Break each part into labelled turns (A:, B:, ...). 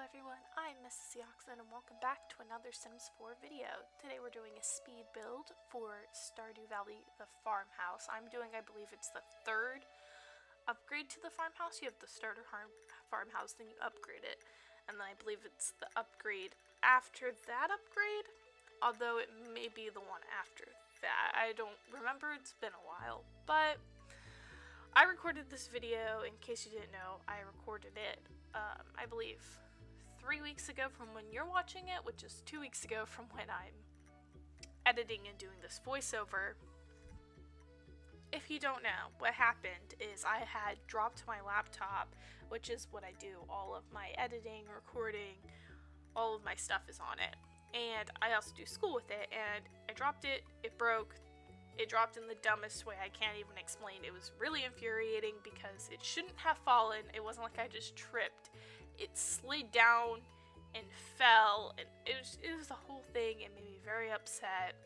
A: everyone, I'm Mrs.zeoxin and welcome back to another Sims 4 video. Today we're doing a speed build for Stardew Valley, the farmhouse. I'm doing, I believe it's the third upgrade to the farmhouse. You have the starter farmhouse, then you upgrade it, and then I believe it's the upgrade after that upgrade, although it may be the one after that. I don't remember, it's been a while, but I recorded this video, in case you didn't know, I recorded it, I believe 3 weeks ago from when you're watching it, which is 2 weeks ago from when I'm editing and doing this voiceover. If you don't know, what happened is I had dropped my laptop, which is what I do, all of my editing, recording, all of my stuff is on it. And I also do school with it, and I dropped it, it broke. It dropped in the dumbest way I can't even explain. It was really infuriating because it shouldn't have fallen. It wasn't like I just tripped. It slid down and fell, and it was the whole thing. It made me very upset.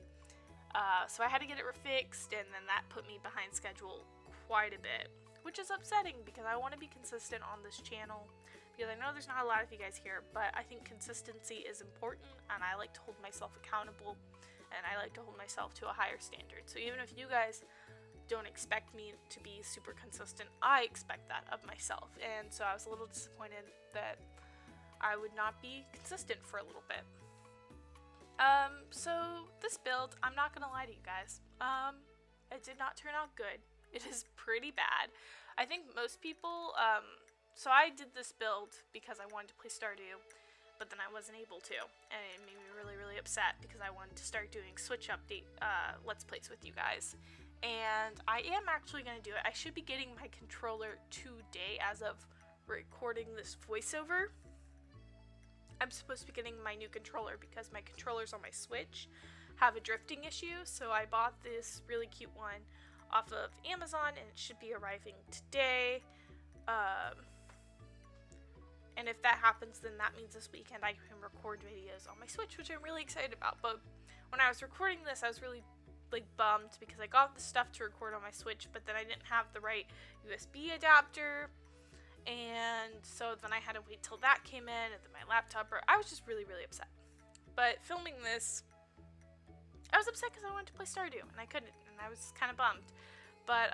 A: So I had to get it refixed, and then that put me behind schedule quite a bit, which is upsetting because I want to be consistent on this channel. Because I know there's not a lot of you guys here, but I think consistency is important, and I like to hold myself accountable. And I like to hold myself to a higher standard. So even if you guys don't expect me to be super consistent, I expect that of myself. And so I was a little disappointed that I would not be consistent for a little bit. So this build, I'm not gonna lie to you guys, it did not turn out good. It is pretty bad. I think most people, so I did this build because I wanted to play Stardew, but then I wasn't able to, and it made me really, really upset because I wanted to start doing Switch update Let's Plays with you guys. And I am actually going to do it. I should be getting my controller today as of recording this voiceover. I'm supposed to be getting my new controller because my controllers on my Switch have a drifting issue, so I bought this really cute one off of Amazon, and it should be arriving today. And if that happens, then that means this weekend I can record videos on my Switch, which I'm really excited about. But when I was recording this, I was really bummed because I got the stuff to record on my Switch, but then I didn't have the right USB adapter, and so then I had to wait till that came in, and then my laptop broke. I was just really, really upset. But filming this, I was upset because I wanted to play Stardew, and I couldn't, and I was kind of bummed. But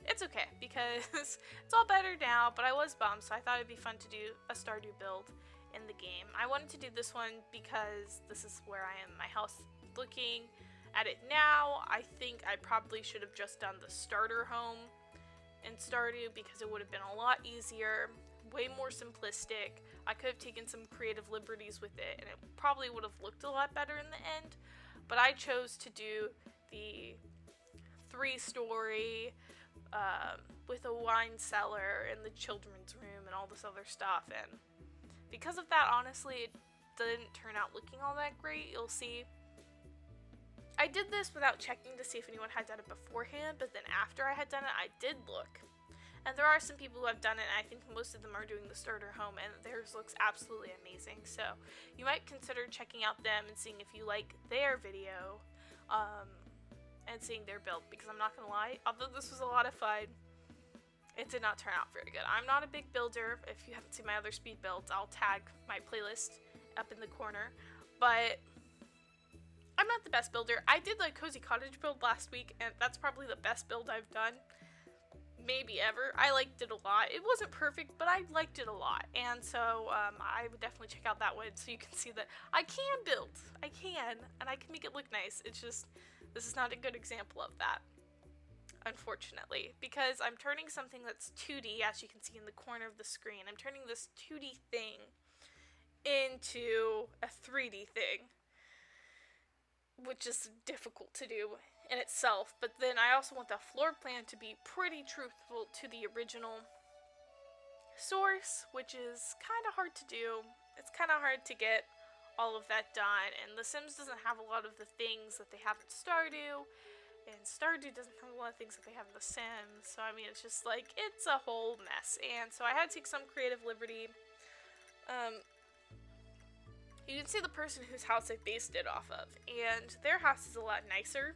A: it's okay, because it's all better now, but I was bummed, so I thought it'd be fun to do a Stardew build in the game. I wanted to do this one because this is where I am in my house. Looking at it now, I think I probably should have just done the starter home in Stardew because it would have been a lot easier, way more simplistic. I could have taken some creative liberties with it, and it probably would have looked a lot better in the end, but I chose to do the 3-story with a wine cellar and the children's room and all this other stuff, and because of that, honestly, it didn't turn out looking all that great. You'll see. I did this without checking to see if anyone had done it beforehand, but then after I had done it, I did look. And there are some people who have done it, and I think most of them are doing the starter home, and theirs looks absolutely amazing. So you might consider checking out them and seeing if you like their video, and seeing their build, because I'm not gonna lie, although this was a lot of fun, it did not turn out very good. I'm not a big builder. If you haven't seen my other speed builds, I'll tag my playlist up in the corner, but I'm not the best builder. I did the Cozy Cottage build last week, and that's probably the best build I've done, maybe ever. I liked it a lot. It wasn't perfect, but I liked it a lot, and so I would definitely check out that one so you can see that I can build. I can, and I can make it look nice. It's just, this is not a good example of that, unfortunately, because I'm turning something that's 2D, as you can see in the corner of the screen. I'm turning this 2D thing into a 3D thing, which is difficult to do in itself, but then I also want the floor plan to be pretty truthful to the original source, which is kind of hard to do. It's kind of hard to get all of that done, and The Sims doesn't have a lot of the things that they have in Stardew, and Stardew doesn't have a lot of things that they have in The Sims, so I mean, it's just like, it's a whole mess, and so I had to take some creative liberty. You can see the person whose house I based it off of, and their house is a lot nicer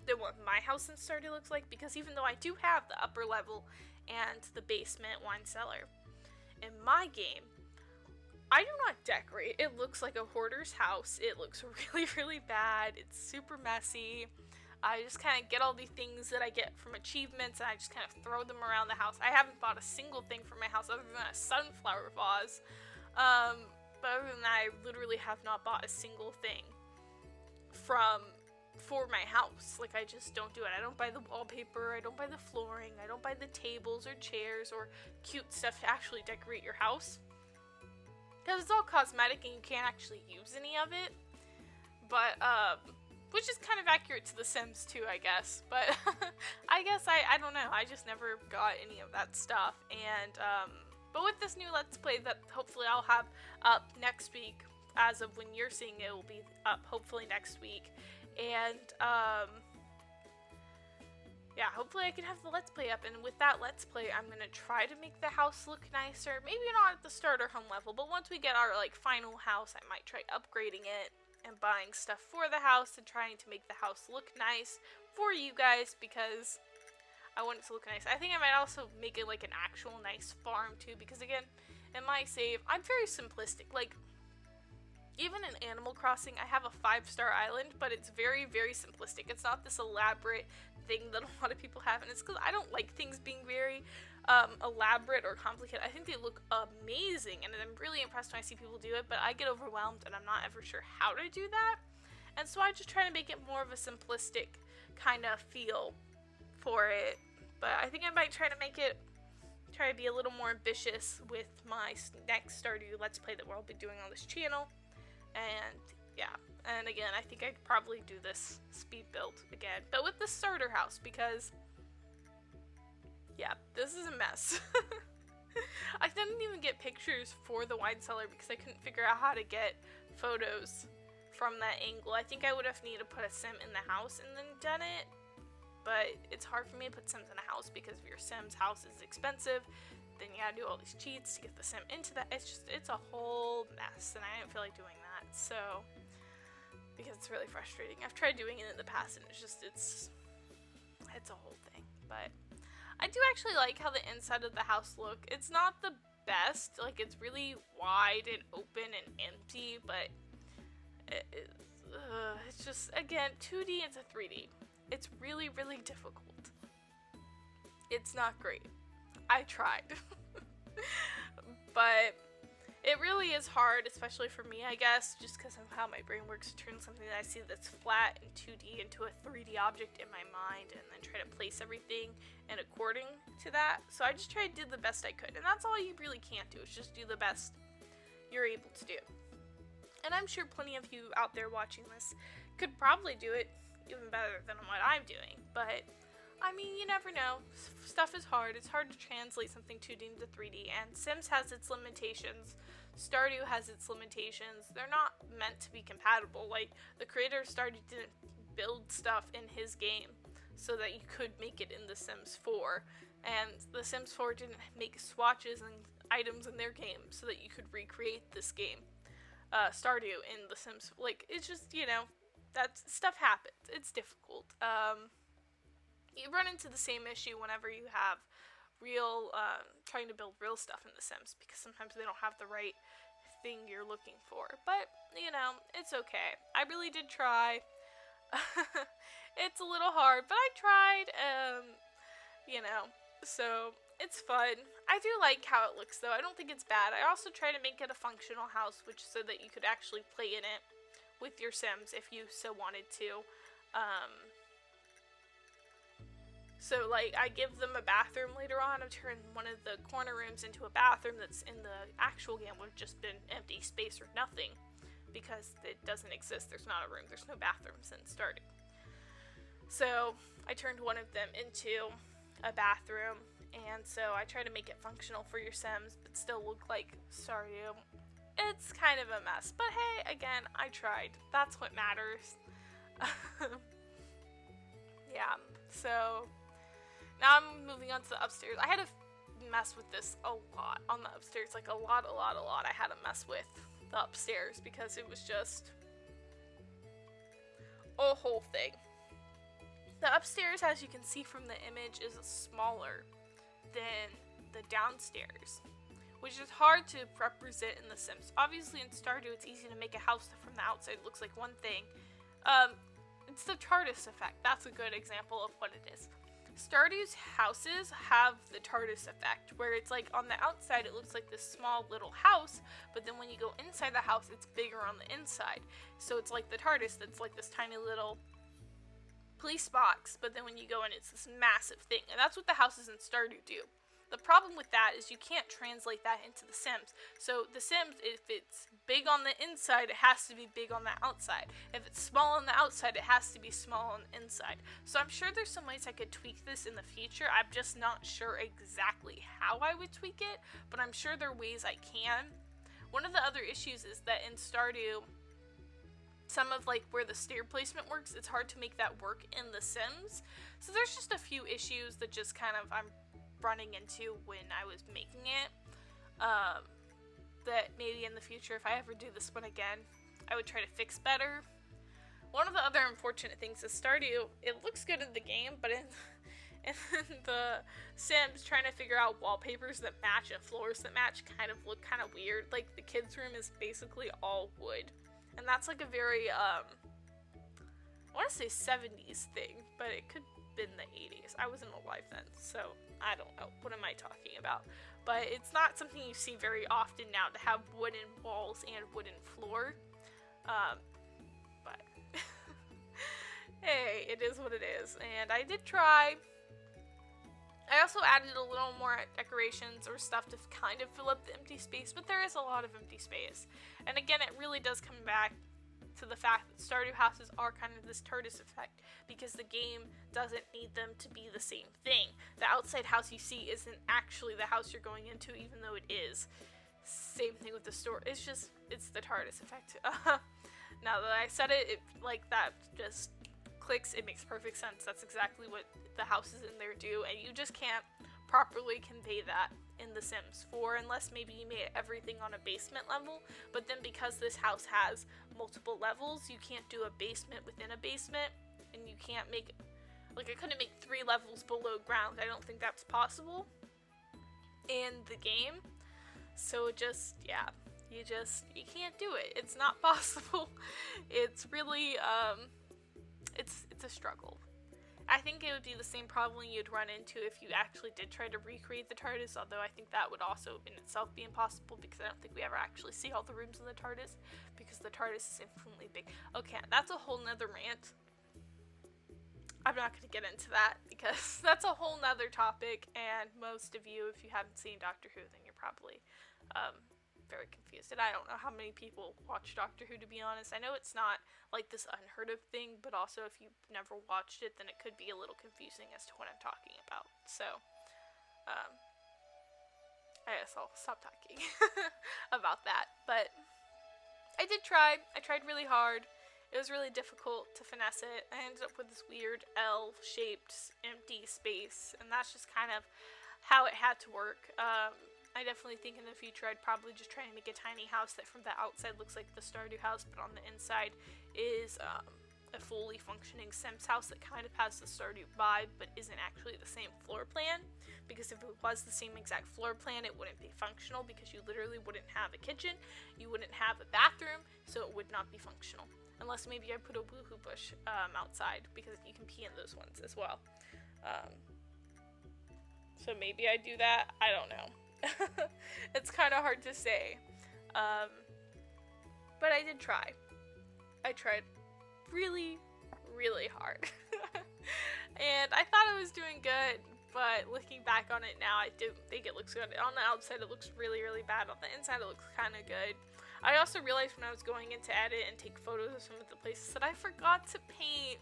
A: than what my house in Stardew looks like, because even though I do have the upper level and the basement wine cellar, in my game, I do not decorate. It looks like a hoarder's house. It looks really, really bad. It's super messy. I just kind of get all the things that I get from achievements and I just kind of throw them around the house. I haven't bought a single thing for my house other than a sunflower vase. But other than that, I literally have not bought a single thing for my house. Like, I just don't do it. I don't buy the wallpaper, I don't buy the flooring, I don't buy the tables or chairs or cute stuff to actually decorate your house. Because it's all cosmetic and you can't actually use any of it. But, which is kind of accurate to The Sims too, I guess. But, I guess, I don't know. I just never got any of that stuff. And, but with this new Let's Play that hopefully I'll have up next week, as of when you're seeing it, will be up hopefully next week. And, yeah, hopefully I can have the Let's Play up, and with that Let's Play, I'm gonna try to make the house look nicer. Maybe not at the starter home level, but once we get our, like, final house, I might try upgrading it and buying stuff for the house and trying to make the house look nice for you guys, because I want it to look nice. I think I might also make it, like, an actual nice farm, too, because, again, in my save, I'm very simplistic. Like, even in Animal Crossing, I have a 5-star island, but it's very, very simplistic. It's not this elaborate thing that a lot of people have, and it's because I don't like things being very elaborate or complicated. I think they look amazing, and I'm really impressed when I see people do it, but I get overwhelmed, and I'm not ever sure how to do that, and so I just try to make it more of a simplistic kind of feel for it. But I think I might try to be a little more ambitious with my next Stardew Let's Play that we'll be doing on this channel. And yeah, and again, I think I'd probably do this speed build again, but with the starter house, because yeah, this is a mess. I didn't even get pictures for the wine cellar because I couldn't figure out how to get photos from that angle. I think I would have needed to put a sim in the house and then done it, but it's hard for me to put sims in a house because if your sim's house is expensive, then you gotta do all these cheats to get the sim into that. It's a whole mess, and I didn't feel like doing that, so, because it's really frustrating. I've tried doing it in the past, and it's a whole thing, but I do actually like how the inside of the house look. It's not the best, like, it's really wide and open and empty, but it's just, again, 2D into 3D. It's really, really difficult. It's not great. I tried. But it really is hard, especially for me, I guess, just because of how my brain works, to turn something that I see that's flat in 2D into a 3D object in my mind and then try to place everything in according to that. So I just tried to do the best I could, and that's all you really can't do, is just do the best you're able to do. And I'm sure plenty of you out there watching this could probably do it even better than what I'm doing, but I mean, you never know. Stuff is hard. It's hard to translate something 2D into 3D, and Sims has its limitations. Stardew has its limitations. They're not meant to be compatible. Like, the creator of Stardew didn't build stuff in his game so that you could make it in The Sims 4, and The Sims 4 didn't make swatches and items in their game so that you could recreate this game, Stardew, in The Sims. Like, it's just, you know, that stuff happens. It's difficult. You run into the same issue whenever you have real, trying to build real stuff in The Sims, because sometimes they don't have the right thing you're looking for. But, you know, it's okay. I really did try. It's a little hard, but I tried, you know, so it's fun. I do like how it looks, though. I don't think it's bad. I also try to make it a functional house, which so that you could actually play in it with your Sims if you so wanted to. So, like, I give them a bathroom later on. I turn one of the corner rooms into a bathroom that's in the actual game would have just been empty space or nothing, because it doesn't exist. There's not a room. There's no bathroom since starting. So, I turned one of them into a bathroom, and so I try to make it functional for your Sims, but still look like Stardew. It's kind of a mess, but hey, again, I tried. That's what matters. Yeah, so now I'm moving on to the upstairs. I had to mess with this a lot on the upstairs, like a lot. I had to mess with the upstairs because it was just a whole thing. The upstairs, as you can see from the image, is smaller than the downstairs, which is hard to represent in The Sims. Obviously in Stardew it's easy to make a house that from the outside looks like one thing. It's the TARDIS effect. That's a good example of what it is. Stardew's houses have the TARDIS effect, where it's like on the outside it looks like this small little house, but then when you go inside the house it's bigger on the inside. So it's like the TARDIS that's like this tiny little police box, but then when you go in it's this massive thing. And that's what the houses in Stardew do. The problem with that is you can't translate that into The Sims. So The Sims, if it's big on the inside, it has to be big on the outside. If it's small on the outside, it has to be small on the inside. So I'm sure there's some ways I could tweak this in the future. I'm just not sure exactly how I would tweak it, but I'm sure there are ways I can. One of the other issues is that in Stardew, some of like where the stair placement works, it's hard to make that work in The Sims. So there's just a few issues that just kind of I'm running into when I was making it, that maybe in the future, if I ever do this one again, I would try to fix better. One of the other unfortunate things is Stardew, it looks good in the game, but in the Sims, trying to figure out wallpapers that match and floors that match kind of look kind of weird. Like the kids' room is basically all wood, and that's like a very I want to say 70s thing, but it could have been the 80s. I wasn't alive then, so I don't know. What am I talking about? But it's not something you see very often now to have wooden walls and wooden floor. But hey, it is what it is. And I did try. I also added a little more decorations or stuff to kind of fill up the empty space, but there is a lot of empty space. And again, it really does come back to the fact that Stardew houses are kind of this TARDIS effect, because the game doesn't need them to be the same thing. The outside house you see isn't actually the house you're going into, even though it is. Same thing with the store. It's the TARDIS effect. Now that I said it, like that just clicks. It makes perfect sense. That's exactly what the houses in there do, and you just can't properly convey that in The Sims 4 unless maybe you made everything on a basement level. But then because this house has multiple levels, you can't do a basement within a basement, and you can't make, like, I couldn't make 3 levels below ground. I don't think that's possible in the game. So just, yeah, you can't do it. It's not possible. It's really it's a struggle. I think it would be the same problem you'd run into if you actually did try to recreate the TARDIS, although I think that would also in itself be impossible, because I don't think we ever actually see all the rooms in the TARDIS, because the TARDIS is infinitely big. Okay, that's a whole nother rant. I'm not going to get into that, because that's a whole nother topic, and most of you, if you haven't seen Doctor Who, then you're probably very confused. And I don't know how many people watch Doctor Who, to be honest. I know it's not like this unheard of thing, but also if you've never watched it, then it could be a little confusing as to what I'm talking about. So I guess I'll stop talking about that. But I did try. I tried really hard. It was really difficult to finesse it. I ended up with this weird L-shaped empty space, and that's just kind of how it had to work. I definitely think in the future I'd probably just try and make a tiny house that from the outside looks like the Stardew house, but on the inside is a fully functioning Sims house that kind of has the Stardew vibe, but isn't actually the same floor plan. Because if it was the same exact floor plan, it wouldn't be functional, because you literally wouldn't have a kitchen, you wouldn't have a bathroom, so it would not be functional. Unless maybe I put a woohoo bush outside, because you can pee in those ones as well. So maybe I do that, I don't know. It's kind of hard to say, but I did try. I tried really, really hard, and I thought I was doing good, but looking back on it now, I don't think it looks good. On the outside it looks really, really bad. On the inside it looks kind of good. I also realized when I was going in to edit and take photos of some of the places that I forgot to paint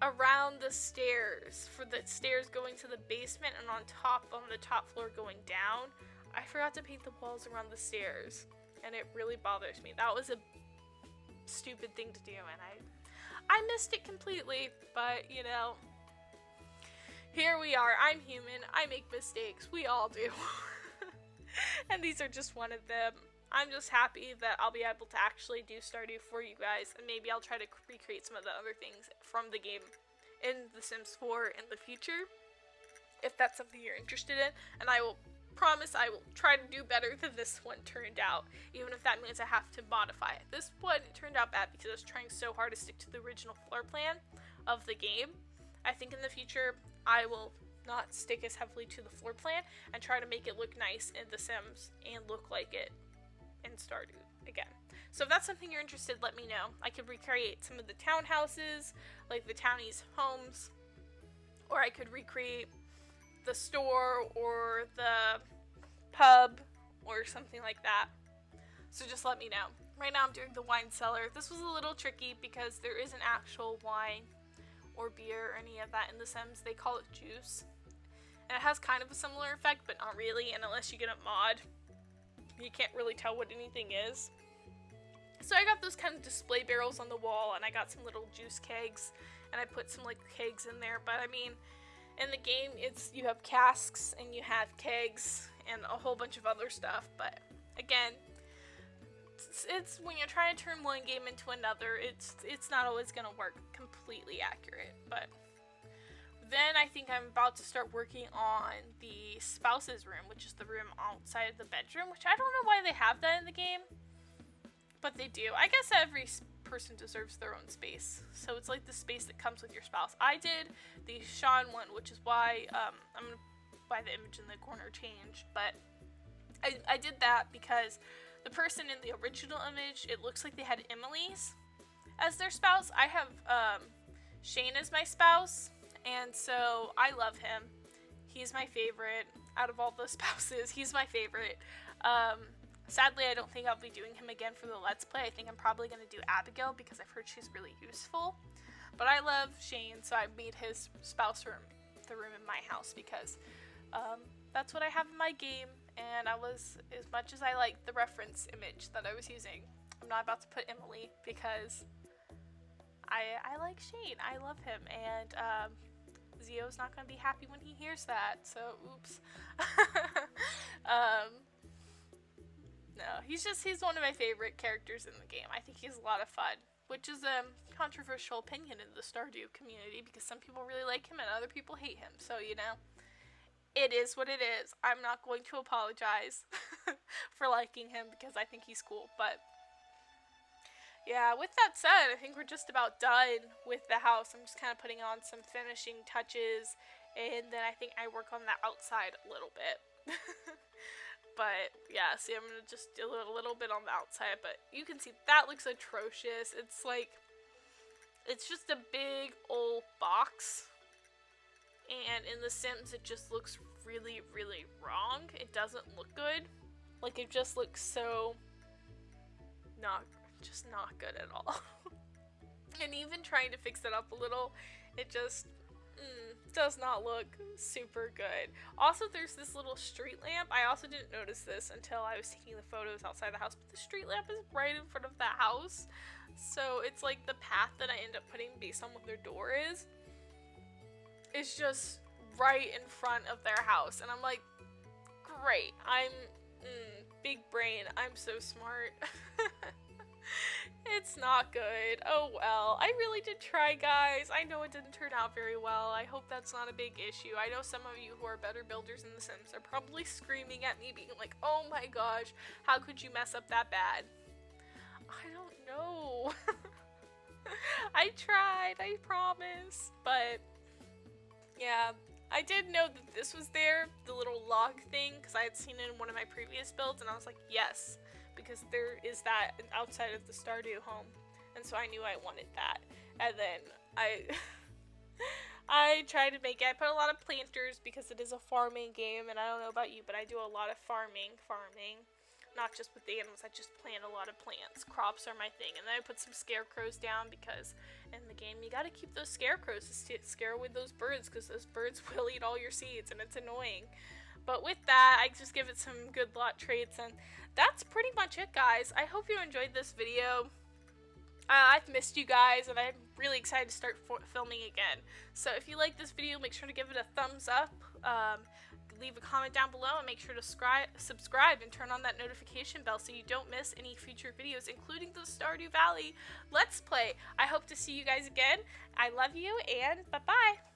A: around the stairs, for the stairs going to the basement, and on the top floor going down. I forgot to paint the walls around the stairs, and it really bothers me. That was a stupid thing to do, and I missed it completely, but you know, here we are. I'm human. I make mistakes. We all do. And these are just one of them. I'm just happy that I'll be able to actually do Stardew for you guys, and maybe I'll try to recreate some of the other things from the game in The Sims 4 in the future, if that's something you're interested in, and I will promise I will try to do better than this one turned out, even if that means I have to modify it. This one, it turned out bad because I was trying so hard to stick to the original floor plan of the game. I think in the future, I will not stick as heavily to the floor plan and try to make it look nice in The Sims and look like it in Stardew again. So if that's something you're interested, let me know. I could recreate some of the townhouses, like the townies' homes, or I could recreate the store or the pub or something like that. So just let me know. Right now I'm doing the wine cellar. This was a little tricky because there isn't actual wine or beer or any of that in The Sims. They call it juice. And it has kind of a similar effect, but not really, and unless you get a mod, you can't really tell what anything is. So I got those kind of display barrels on the wall, and I got some little juice kegs, and I put some like kegs in there. But I mean, in the game, you have casks and you have kegs and a whole bunch of other stuff. But again, it's when you're trying to turn one game into another, it's not always gonna work completely accurate. But then I think I'm about to start working on the spouse's room, which is the room outside of the bedroom, which I don't know why they have that in the game, but they do. I guess every person deserves their own space, so it's like the space that comes with your spouse. I did the Sean one, which is why I'm gonna buy the image in the corner changed, but I did that because the person in the original image, it looks like they had Emily's as their spouse. I have Shane as my spouse, and so I love him. He's my favorite out of all the spouses. He's my favorite. Sadly, I don't think I'll be doing him again for the Let's Play. I think I'm probably going to do Abigail because I've heard she's really useful. But I love Shane, so I made his spouse room the room in my house because that's what I have in my game. And I was, as much as I like the reference image that I was using, I'm not about to put Emily because I like Shane. I love him, and Zeo's not going to be happy when he hears that, so oops. No, he's one of my favorite characters in the game. I think he's a lot of fun, which is a controversial opinion in the Stardew community because some people really like him and other people hate him, so you know, it is what it is. I'm not going to apologize for liking him because I think he's cool, but yeah, with that said, I think we're just about done with the house. I'm just kind of putting on some finishing touches, and then I think I work on the outside a little bit. But yeah, see, I'm going to just do a little bit on the outside, but you can see that looks atrocious. It's like, it's just a big old box, and in The Sims it just looks really, really wrong. It doesn't look good. Like, it just looks so not good at all. And even trying to fix it up a little, it just does not look super good. Also, there's this little street lamp. I also didn't notice this until I was taking the photos outside the house, but the street lamp is right in front of the house, so it's like the path that I end up putting based on what their door is just right in front of their house, and I'm like, great, I'm big brain, I'm so smart. It's not good. Oh well. I really did try, guys. I know it didn't turn out very well. I hope that's not a big issue. I know some of you who are better builders in The Sims are probably screaming at me being like, oh my gosh, how could you mess up that bad? I don't know. I tried, I promise. But yeah, I did know that this was there, the little log thing, because I had seen it in one of my previous builds, and I was like, yes, because there is that outside of the Stardew home, and so I knew I wanted that. And then I tried to make it. I put a lot of planters because it is a farming game, and I don't know about you, but I do a lot of farming, not just with the animals. I just plant a lot of plants. Crops are my thing. And then I put some scarecrows down because in the game you gotta keep those scarecrows to scare away those birds, because those birds will eat all your seeds and it's annoying. But with that, I just give it some good lot traits, and that's pretty much it, guys. I hope you enjoyed this video. I've missed you guys, and I'm really excited to start filming again. So if you like this video, make sure to give it a thumbs up, leave a comment down below, and make sure to subscribe and turn on that notification bell so you don't miss any future videos, including the Stardew Valley Let's Play. I hope to see you guys again. I love you, and bye-bye.